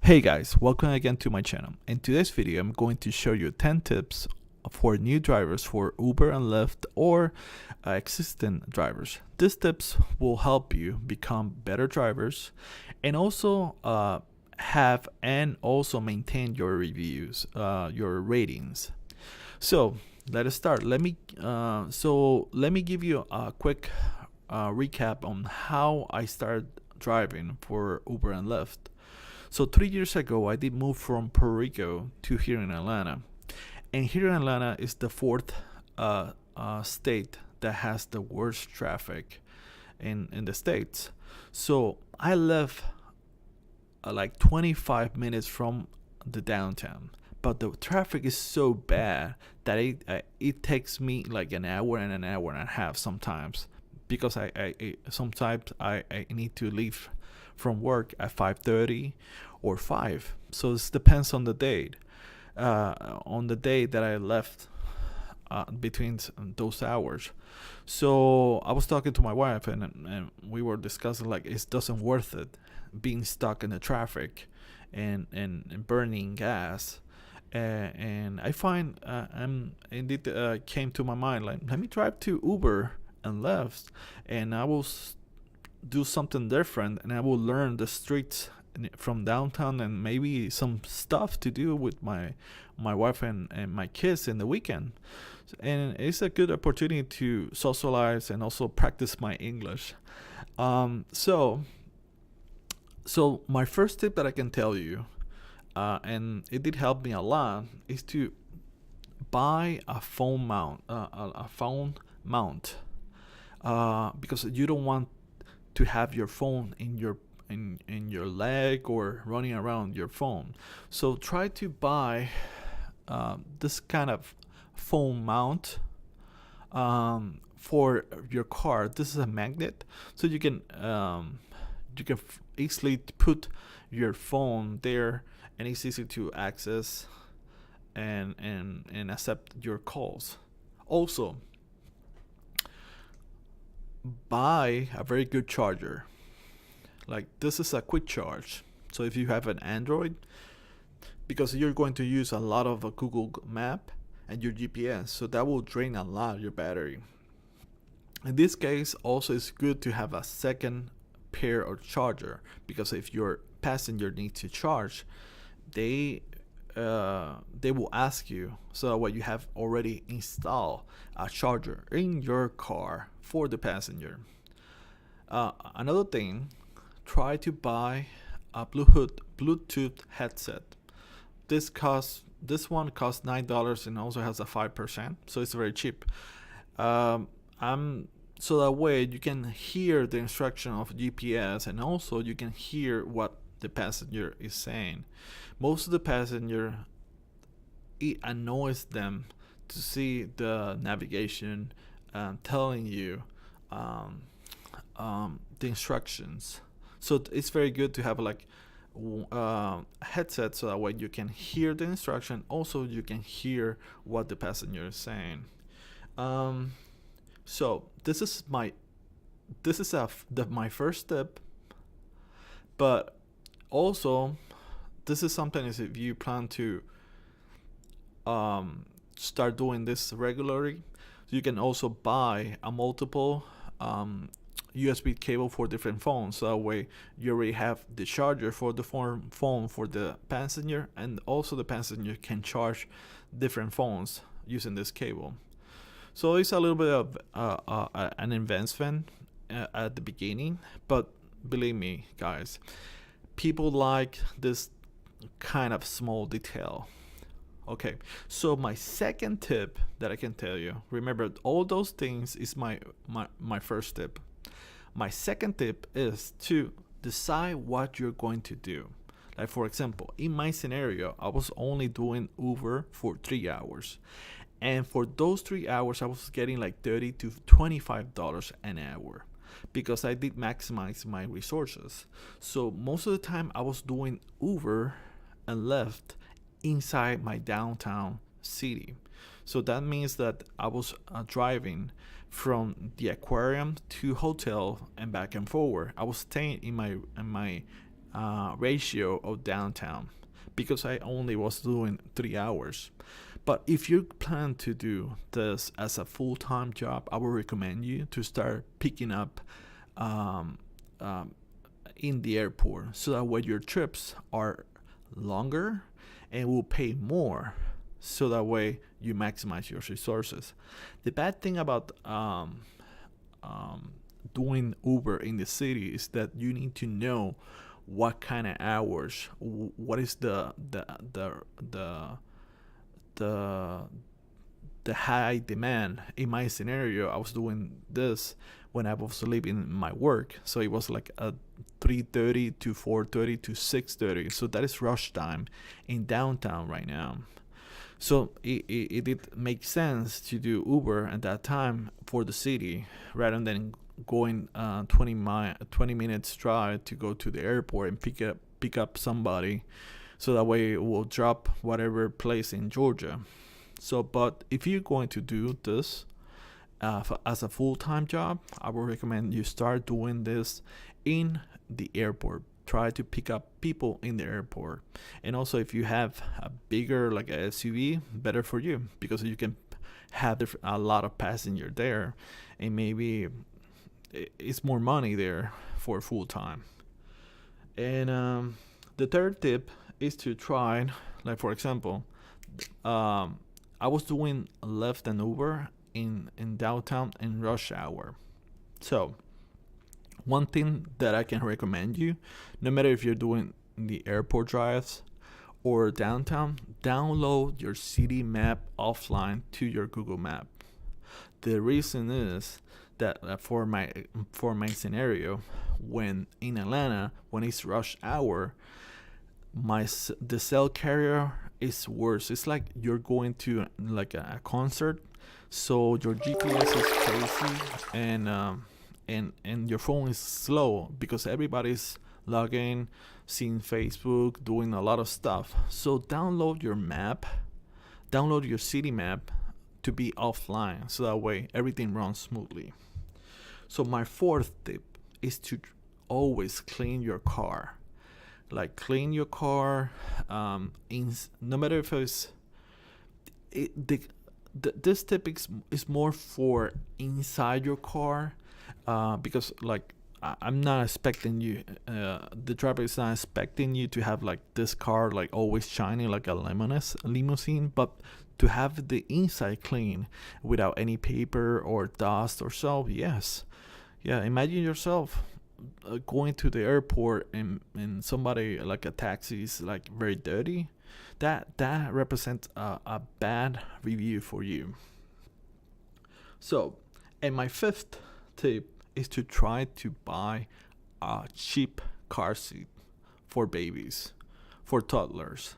Hey guys, welcome again to my channel. In today's video, I'm going to show you 10 tips for new drivers for Uber and Lyft or existing drivers. These tips will help you become better drivers and also have and also maintain your reviews, your ratings. So let us start. Let me give you a quick recap on how I started driving for Uber and Lyft. So 3 years ago, I did move from Puerto Rico to here in Atlanta, and here in Atlanta is the fourth state that has the worst traffic in the states. So I live like 25 minutes from the downtown, but the traffic is so bad that it takes me like an hour and a half sometimes, because sometimes I need to leave from work at 5:30 or 5. So it depends on the date. On the day that I left between those hours. So I was talking to my wife, and we were discussing like it doesn't worth it being stuck in the traffic and burning gas. And I find indeed came to my mind like, let me drive to Uber and Lyft, and I will do something different, and I will learn the streets from downtown and maybe some stuff to do with my wife and my kids in the weekend. And it's a good opportunity to socialize and also practice my English. So my first tip that I can tell you, and it did help me a lot, is to buy a phone mount, because you don't want to have your phone in your leg or running around your phone. So try to buy this kind of phone mount for your car. This is a magnet, so you can easily put your phone there, and it's easy to access and accept your calls. Also, buy a very good charger. Like, this is a quick charge. So if you have an Android, because you're going to use a lot of a Google Map and your GPS, so that will drain a lot of your battery. In this case, also it's good to have a second pair of charger, because if your passenger needs to charge, they will ask you, so what you have already installed a charger in your car for the passenger. Another thing, try to buy a Bluetooth headset. This one costs $9 and also has a 5%, so it's very cheap. So that way you can hear the instruction of GPS, and also you can hear what the passenger is saying. Most of the passenger, it annoys them to see the navigation telling you the instructions. So it's very good to have like a headset, so that way you can hear the instruction. Also, you can hear what the passenger is saying. So this is my first tip, but also this is something is if you plan to start doing this regularly, you can also buy a multiple USB cable for different phones. So that way you already have the charger for the phone for the passenger, and also the passenger can charge different phones using this cable. So it's a little bit of an investment at the beginning, but believe me, guys, people like this kind of small detail. Okay, so my second tip that I can tell you, remember all those things is my first tip. My second tip is to decide what you're going to do. Like, for example, in my scenario, I was only doing Uber for 3 hours. And for those 3 hours, I was getting like $30 to $25 an hour, because I did maximize my resources. So most of the time I was doing Uber and Lyft inside my downtown city. So that means that I was driving from the aquarium to hotel and back and forward. I was staying in my ratio of downtown because I only was doing 3 hours. But if you plan to do this as a full-time job, I would recommend you to start picking up um, um, in the airport, so that way your trips are longer and will pay more, so that way you maximize your resources. The bad thing about um, doing Uber in the city is that you need to know what kind of hours, what is the the high demand. In my scenario, I was doing this when I was leaving my work, so it was like a 3:30 to 4:30 to 6:30. So that is rush time in downtown right now. So it did make sense to do Uber at that time for the city rather than going 20 minutes drive to go to the airport and pick up somebody, so that way it will drop whatever place in Georgia. So, but if you're going to do this as a full-time job, I would recommend you start doing this in the airport. Try to pick up people in the airport. And also, if you have a bigger, like a SUV, better for you, because you can have a lot of passenger there, and maybe it's more money there for full-time. And the third tip is to try, like for example, um, I was doing Lyft and Uber in downtown in rush hour. So one thing that I can recommend you, no matter if you're doing the airport drives or downtown, download your city map offline to your Google Map. The reason is that for my scenario, when in Atlanta, when it's rush hour, the cell carrier is worse. It's like you're going to like a concert, so your GPS is crazy, and your phone is slow because everybody's logging, seeing Facebook, doing a lot of stuff. So download your city map to be offline, so that way everything runs smoothly. So my fourth tip is to always clean your car. Like clean your car, no matter if this tip is more for inside your car, because like I'm not expecting you, the driver is not expecting you to have like this car like always shining like a limousine, but to have the inside clean without any paper or dust or so. Yes, yeah, imagine yourself going to the airport, and somebody like a taxi is like very dirty. That represents a bad review for you. So, and my fifth tip is to try to buy a cheap car seat for babies, for toddlers.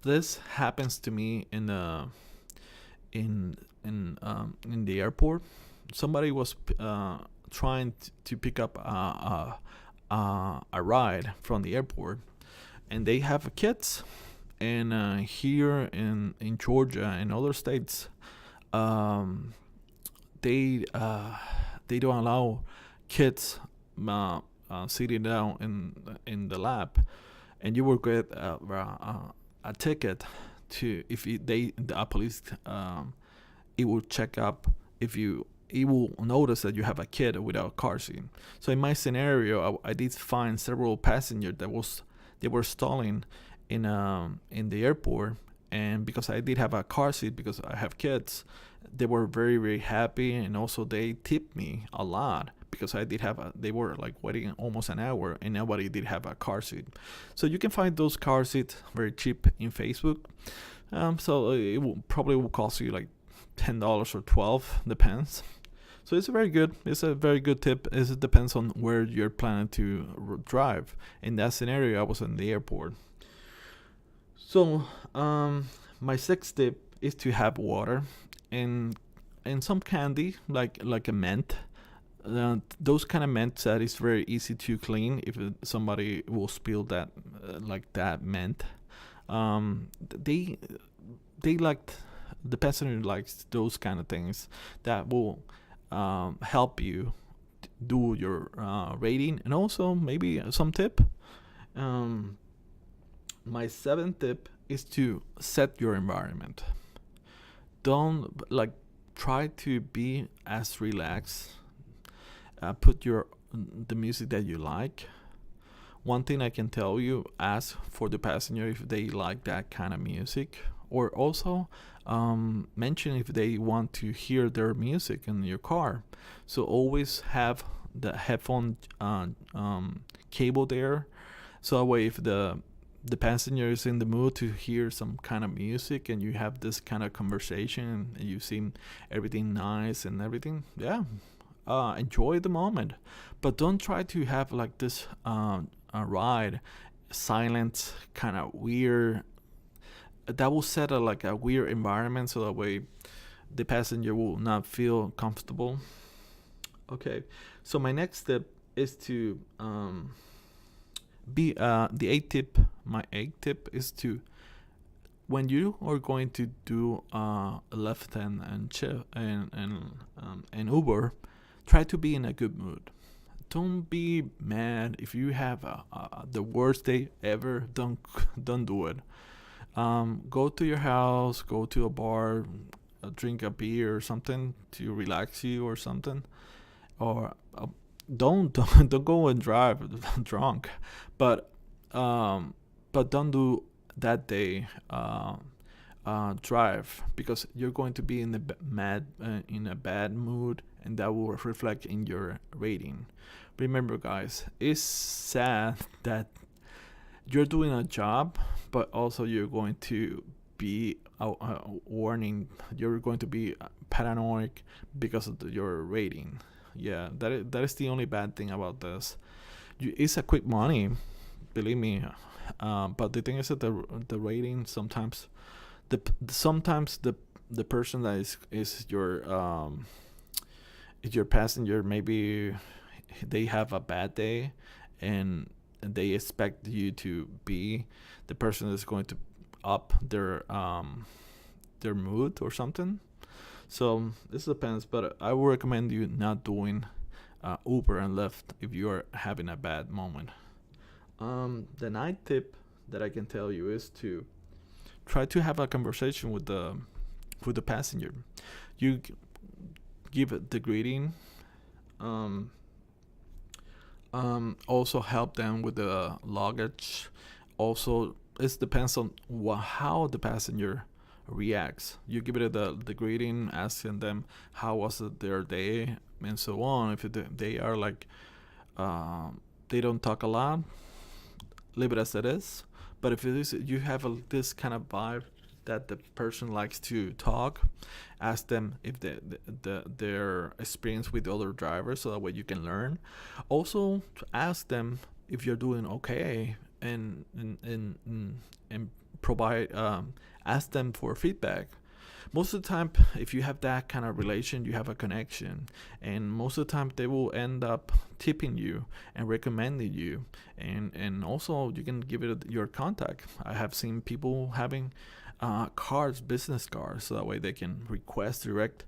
This happens to me in the airport. Somebody was trying to pick up a ride from the airport, and they have kids. And here in Georgia and other states, they don't allow kids sitting down in the lap, and you will get a ticket to if the police, it will check up if you. It will notice that you have a kid without a car seat. So in my scenario, I did find several passengers they were stalling in the airport, and because I did have a car seat because I have kids, they were very, very happy, and also they tipped me a lot because they were like waiting almost an hour and nobody did have a car seat. So you can find those car seats very cheap in Facebook. So it probably will cost you like $10 or $12, depends. So it's a very good tip. It depends on where you're planning to drive. In that scenario, I was in the airport. So my sixth tip is to have water and some candy like a mint. Those kind of mint that is very easy to clean if somebody will spill that like that mint. They like, the passenger likes those kind of things that will help you do your rating, and also maybe some tip. um, my seventh tip is to set your environment. Don't like try to be as relaxed. Put your the music that you like. One thing I can tell you: ask for the passenger if they like that kind of music, or also mention if they want to hear their music in your car. So always have the headphone cable there, so that way if the passenger is in the mood to hear some kind of music and you have this kind of conversation and you seem everything nice and everything, yeah, enjoy the moment. But don't try to have like this ride silent, kind of weird. That will set a like a weird environment, so that way the passenger will not feel comfortable. Okay, so my next step is to be the eighth tip. My eighth tip is to, when you are going to do Lyft and Uber, try to be in a good mood. Don't be mad if you have the worst day ever. Don't do it. Go to your house, go to a bar, drink a beer or something to relax you or something, or don't go and drive drunk, but don't do that day drive, because you're going to be in in a bad mood, and that will reflect in your rating. Remember, guys, it's sad that you're doing a job, but also you're going to be warning. You're going to be paranoid because of your rating. Yeah, that is the only bad thing about this. It's a quick money, believe me. But the thing is that the rating sometimes the person that is your passenger, maybe they have a bad day and they expect you to be the person that's going to up their mood or something. So this depends, but I would recommend you not doing Uber and Lyft if you are having a bad moment. The ninth tip that I can tell you is to try to have a conversation with the passenger. You give it the greeting. Also help them with the luggage. Also, it depends on how the passenger reacts. You give it the greeting, asking them how was it their day and so on. If they are like they don't talk a lot, leave it as it is. But if it is, you have this kind of vibe that the person likes to talk, ask them if their experience with other drivers, so that way you can learn. Also, to ask them if you're doing okay, and provide ask them for feedback. Most of the time, if you have that kind of relation, you have a connection, and most of the time they will end up tipping you and recommending you, and also you can give it your contact. I have seen people having cards, business cards, so that way they can request direct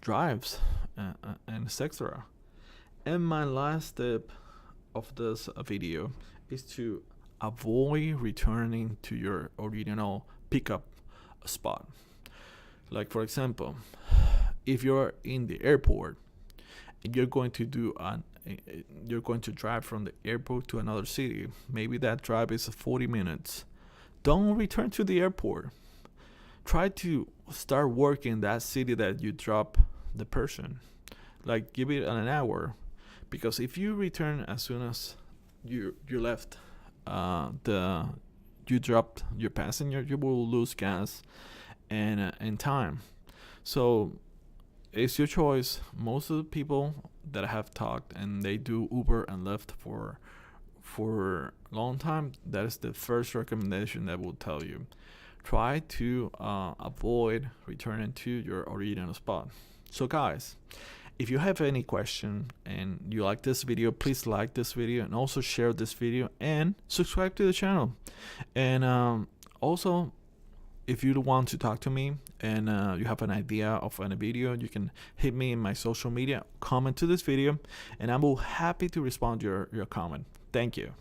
drives, and etc. And my last tip of this video is to avoid returning to your original pickup spot. Like, for example, if you're in the airport and you're going to drive from the airport to another city, maybe that drive is 40 minutes. Don't return to the airport. Try to start working in that city that you drop the person. Like, give it an hour, because if you return as soon as you left you dropped your passenger, you will lose gas and time. So it's your choice. Most of the people that I have talked and they do Uber and Lyft for a long time, that is the first recommendation that will tell you. Try to avoid returning to your original spot. So guys, if you have any question and you like this video, please like this video and also share this video and subscribe to the channel. And also if you want to talk to me and you have an idea of a video, you can hit me in my social media, comment to this video, and I will happy to respond to your comment. Thank you.